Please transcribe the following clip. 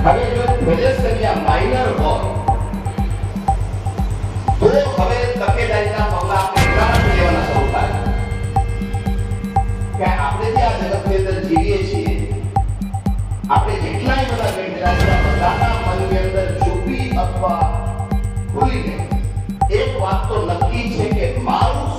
હવે જો thalassemia minor હોય તો હવે તકેદારીના પગલા આપણે લેવાના શરૂ થાય કે આપણે જે આ જગતની અંદર જીવીએ છીએ, આપણે જેટલાય બધા બેઠેલા છે બધાના મનની અંદર છુપી અથવા ખુલીને એક વાત તો નક્કી છે કે મારું